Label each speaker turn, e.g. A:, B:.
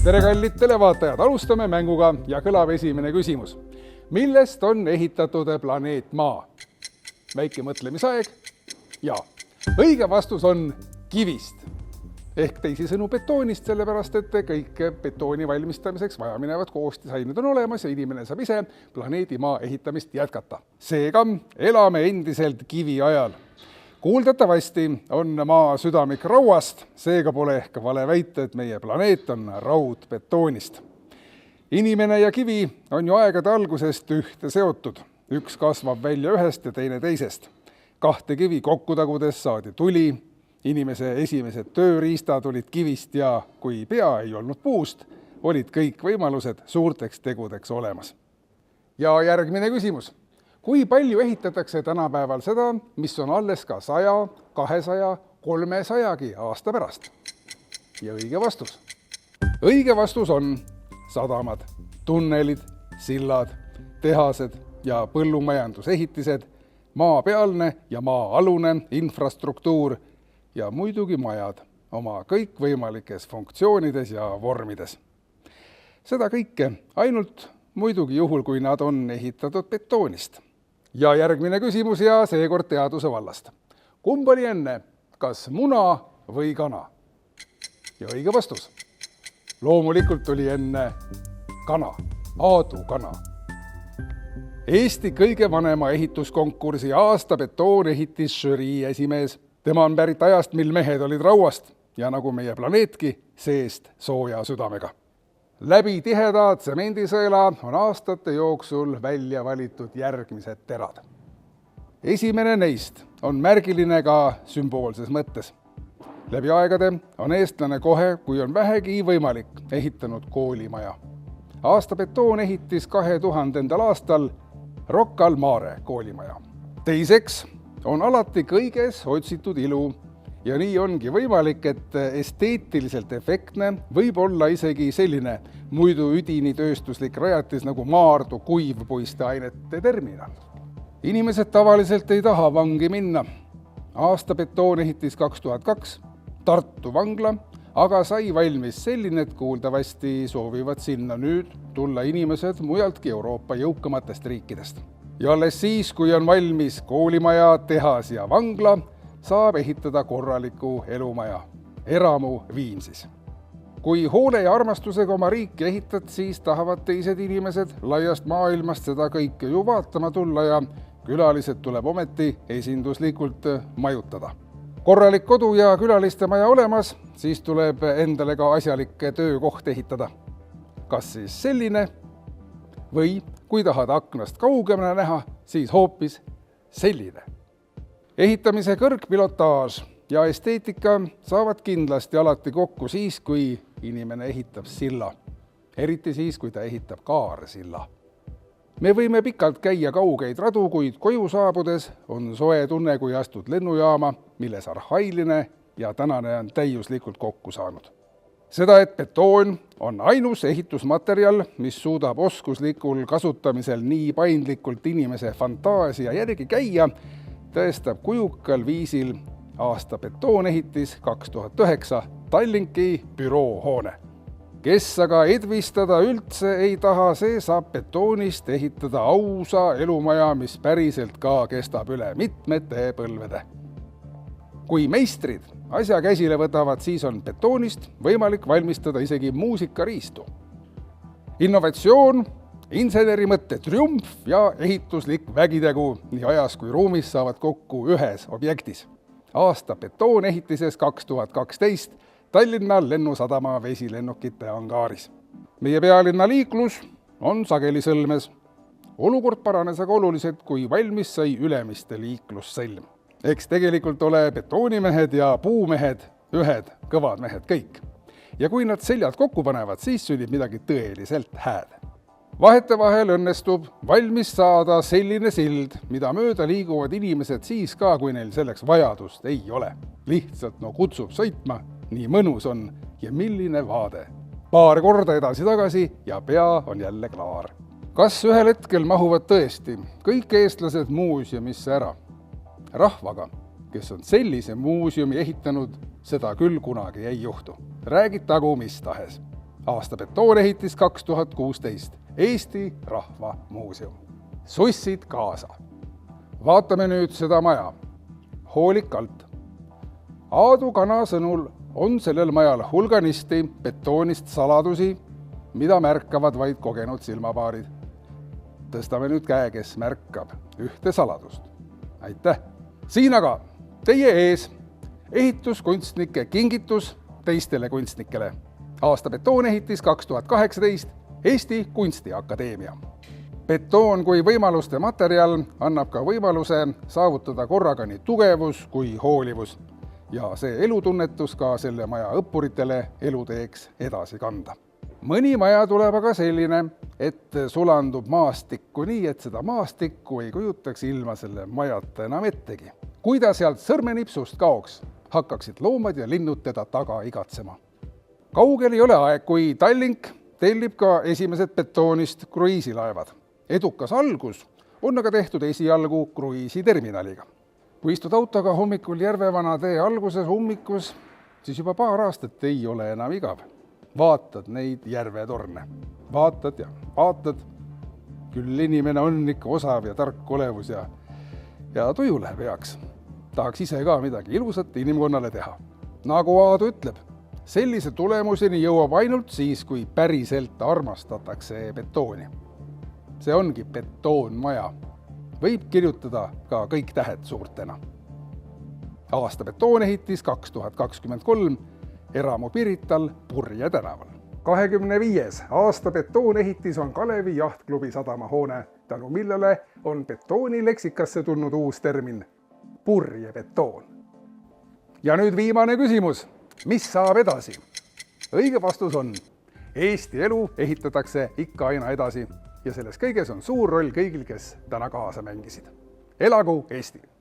A: Tere kallid televaatajad, alustame mänguga ja kõlab esimene küsimus. Millest on ehitatud planeet Maa? Väike mõtlemisaeg. Ja õige vastus on kivist. Ehk teisisõnu betoonist, sellepärast et kõik betooni valmistamiseks vajaminevad koostisained on olemas ja inimene saab ise planeedi Maa ehitamist jätkata. Seega elame endiselt kivi ajal. Kuuldatavasti on Maa südamik rauast, seega pole ehk vale väita, et meie planeet on raudbetoonist. Inimene ja kivi on ju aegade algusest ühte seotud. Üks kasvab välja ühest ja teine teisest. Kahte kivi kokku tagudes saadi tuli, inimese esimesed tööriistad olid kivist ja kui pea ei olnud puust, olid kõik võimalused suurteks tegudeks olemas. Ja järgmine küsimus. Kui palju ehitatakse tänapäeval seda, mis on alles ka 100, 200, 300 aasta pärast? Ja õige vastus. Õige vastus on sadamad, tunnelid, sillad, tehased ja põllumajandusehitised, maapealne ja maa-alune infrastruktuur ja muidugi majad oma kõikvõimalikes funktsioonides ja vormides. Seda kõike ainult muidugi juhul, kui nad on ehitatud betoonist. Ja järgmine küsimus ja seekord teaduse vallast. Kumb oli enne, kas muna või kana? Ja õige vastus. Loomulikult oli enne kana, Aadu kana. Eesti kõige vanema ehituskonkursi aasta betoonehitis žürii esimees. Tema on pärit ajast, mil mehed olid rauast ja nagu meie planeetki seest sooja südamega. Läbi tiheda tsemendisõela on aastate jooksul välja valitud järgmised terad. Esimene neist on märgiline ka sümboolses mõttes. Läbi aegade on eestlane kohe, kui on vähegi võimalik, ehitanud koolimaja. Aasta betoon ehitis 2000. aastal Rocca al Mare koolimaja. Teiseks on alati kõiges otsitud ilu. Ja nii ongi võimalik, et esteetiliselt efektne võib olla isegi selline muidu üdini tööstuslik rajatis nagu Maardu kuivpuisteainete terminal. Inimesed tavaliselt ei taha vangi minna. Aasta betoon ehitis 2002 Tartu vangla, aga sai valmis selline, et kuuldavasti soovivad sinna nüüd tulla inimesed mujaltki Euroopa jõukamatest riikidest. Ja alles siis, kui on valmis koolimaja, tehas ja vangla, saab ehitada korraliku elumaja, eramu Viimsis. Kui hoole ja armastusega oma riiki ehitad, siis tahavad teised inimesed laiast maailmast seda kõike ju vaatama tulla ja külalised tuleb ometi esinduslikult majutada. Korralik kodu ja külaliste maja olemas, siis tuleb endale ka asjalik töökoht ehitada. Kas siis selline või kui tahad aknast kaugemale näha, siis hoopis selline. Ehitamise kõrgpilotaaž ja esteetika saavad kindlasti alati kokku siis, kui inimene ehitab silla. Eriti siis, kui ta ehitab kaarsilla. Me võime pikalt käia kaugeid radu, kuid koju saabudes on soe tunne, kui astud lennujaama, milles arhailine ja tänane on täiuslikult kokku saanud. Seda, et betoon on ainus ehitusmaterjal, mis suudab oskuslikul kasutamisel nii paindlikult inimese fantaasia järgi käia, tõestab kujukal viisil aasta betoonehitis 2009 Tallinki büroohoone. Kes aga edvistada üldse ei taha, see saab betoonist ehitada ausa elumaja, mis päriselt ka kestab üle mitmete põlvede. Kui meistrid asja käsile võtavad, siis on betoonist võimalik valmistada isegi muusikariistu. Innovatsioon, insenerimõtte triumf ja ehituslik vägitegu nii ajas kui ruumis saavad kokku ühes objektis. Aasta betoonehitises 2012 Tallinna lennusadama vesilennukite angaaris. Meie pealinna liiklus on sageli sõlmes. Olukord paranes aga oluliselt, kui valmis sai Ülemiste liiklussõlm. Eks tegelikult ole betoonimehed ja puumehed ühed kõvad mehed kõik. Ja kui nad seljad kokku panevad, siis sünnib midagi tõeliselt hääd. Vahetevahel õnnestub valmis saada selline sild, mida mööda liiguvad inimesed siis ka, kui neil selleks vajadust ei ole. Lihtsalt kutsub sõitma, nii mõnus on ja milline vaade. Paar korda edasi-tagasi ja pea on jälle klaar. Kas ühel hetkel mahuvad tõesti kõik eestlased muuseumisse ära? Rahvaga kes on sellise muuseumi ehitanud, seda küll kunagi ei juhtu. Räägitagu mis tahes. Aasta betoonehitis 2016. Eesti Rahva Muuseum. Sussid kaasa. Vaatame nüüd seda maja. Hoolikalt. Aadu Kana sõnul on sellel majal hulganisti betoonist saladusi, mida märkavad vaid kogenud silmapaarid. Tõstame nüüd käe, kes märkab ühte saladust. Aitäh! Siin aga teie ees ehituskunstnike kingitus teistele kunstnikele. Aasta betoonehitis 2018 Eesti Kunstiakadeemia. Betoon kui võimaluste materjal annab ka võimaluse saavutada korraga nii tugevus kui hoolivus ja see elutunnetus ka selle maja õppuritele eluteeks edasi kanda. Mõni maja tuleb aga selline, et sulandub maastikku nii, et seda maastikku ei kujutaks ilma selle majata enam ettegi. Kui ta sealt sõrmenipsust kaoks, hakkaksid loomad ja linnud teda taga igatsema. Kaugel ei ole aeg, kui Tallink tellib ka esimesed betoonist kruiisilaevad. Edukas algus on aga tehtud esialgu kruiisiterminaliga. Kui istud autoga hommikul Järvevana tee alguses ummikus, siis juba paar aastat ei ole enam igav. Vaatad neid järvetorne. Vaatad ja vaatad. Küll inimene on ikka osav ja tark olevus ja tuju läheb heaks. Tahaks ise ka midagi ilusat inimkonnale teha. Nagu Aadu ütleb, sellise tulemuseni jõuab ainult siis, kui päriselt armastatakse betooni. See ongi betoonmaja. Võib kirjutada ka kõik tähed suurtena. Aasta betoonehitis 2023 Eramu Pirital Purje tänaval. 25. aasta betoonehitis on Kalevi Jahtklubi sadamahoone, tänu millele on betooni leksikasse tulnud uus termin Purje betoon. Ja nüüd viimane küsimus. Mis saab edasi? Õige vastus on, Eesti elu ehitatakse ikka aina edasi ja selles kõiges on suur roll kõigil, kes täna kaasa mängisid. Elagu Eesti!